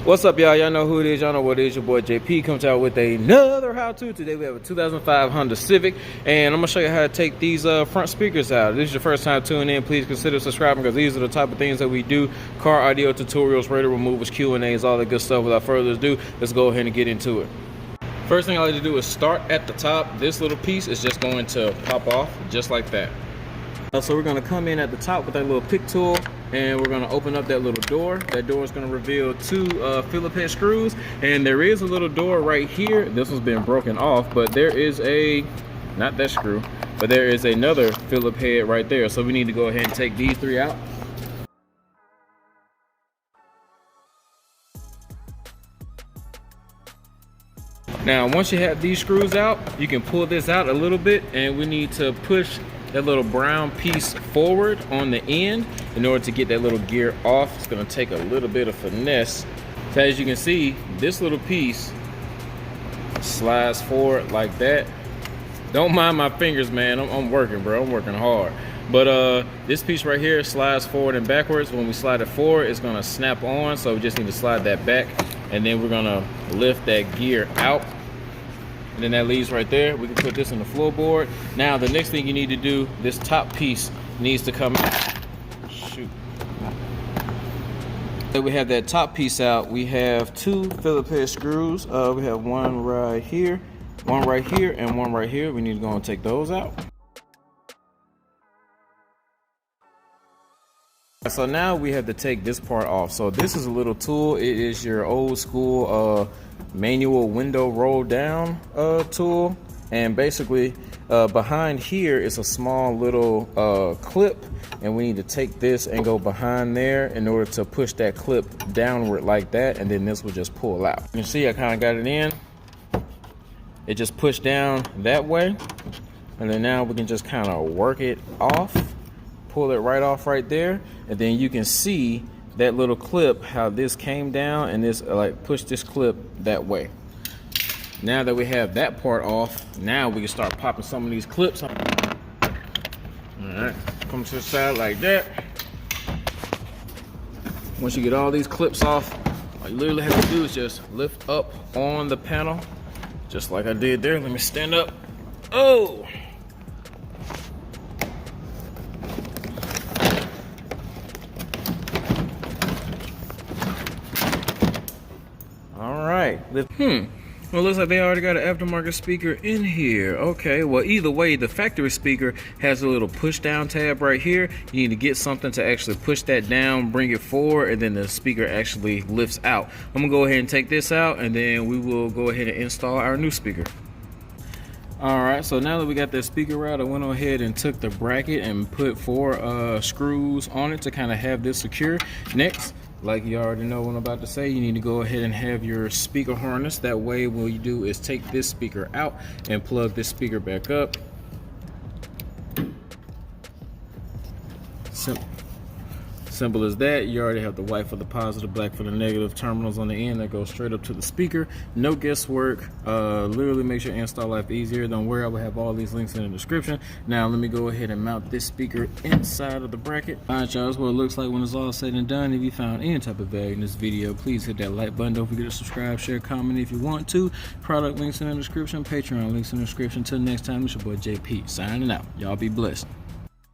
What's up, y'all? Y'all know who it is. Y'all know what it is. Your boy JP comes out with another how-to. Today we have a 2005 Honda Civic, and I'm gonna show you how to take these front speakers out. If this is your first time tuning in, please consider subscribing, because these are the type of things that we do: car audio tutorials, radio removals, Q&As, all that good stuff. Without further ado, let's go ahead and get into it. First thing I like to do is start at the top. This little piece is just going to pop off just like that. So we're going to come in at the top with that little pick tool, and we're going to open up that little door. That door is going to reveal two Phillips head screws, and there is a little door right here. This one's been broken off, but there is not that screw, but there is another Phillips head right there. So we need to go ahead and take these three out. Now once you have these screws out, you can pull this out a little bit, and we need to push that little brown piece forward on the end in order to get that little gear off. It's going to take a little bit of finesse. So as you can see, this little piece slides forward like that. Don't mind my fingers, man. I'm working, bro. I'm working hard. But this piece right here slides forward and backwards. When we slide it forward, it's going to snap on, so we just need to slide that back, and then we're going to lift that gear out. And then that leaves right there. We can put this on the floorboard. Now the next thing you need to do, this top piece needs to come out. Shoot. So we have that top piece out. We have two Phillips head screws. We have one right here, and one right here. We need to go and take those out. So now we have to take this part off. So this is a little tool. It is your old school manual window roll down tool, and basically behind here is a small little clip, and we need to take this and go behind there in order to push that clip downward like that, and then this will just pull out. You can see I kind of got it in. It just pushed down that way, and then now we can just kind of work it off. Pull it right off right there, and then you can see that little clip, how this came down, and this like pushed this clip that way. Now that we have that part off, now we can start popping some of these clips on. All right, come to the side like that. Once you get all these clips off, all you literally have to do is just lift up on the panel, just like I did there. Let me stand up. Oh! Well, it looks like they already got an aftermarket speaker in here. Okay, well, either way, the factory speaker has a little push down tab right here. You need to get something to actually push that down, bring it forward, and then the speaker actually lifts out. I'm gonna go ahead and take this out, and then we will go ahead and install our new speaker. All right, so now that we got that speaker out, I went ahead and took the bracket and put 4 screws on it to kind of have this secure. Next, like you already know what I'm about to say, you need to go ahead and have your speaker harness. That way what you do is take this speaker out and plug this speaker back up. Simple as that. You already have the white for the positive, black for the negative terminals on the end that go straight up to the speaker. No guesswork. Literally makes your install life easier. Don't worry, I will have all these links in the description. Now let me go ahead and mount this speaker inside of the bracket. All right, y'all, that's what it looks like when it's all said and done. If you found any type of value in this video, please hit that like button. Don't forget to subscribe, share, comment if you want to. Product links in the description, Patreon links in the description. Till next time, it's your boy JP signing out. Y'all be blessed.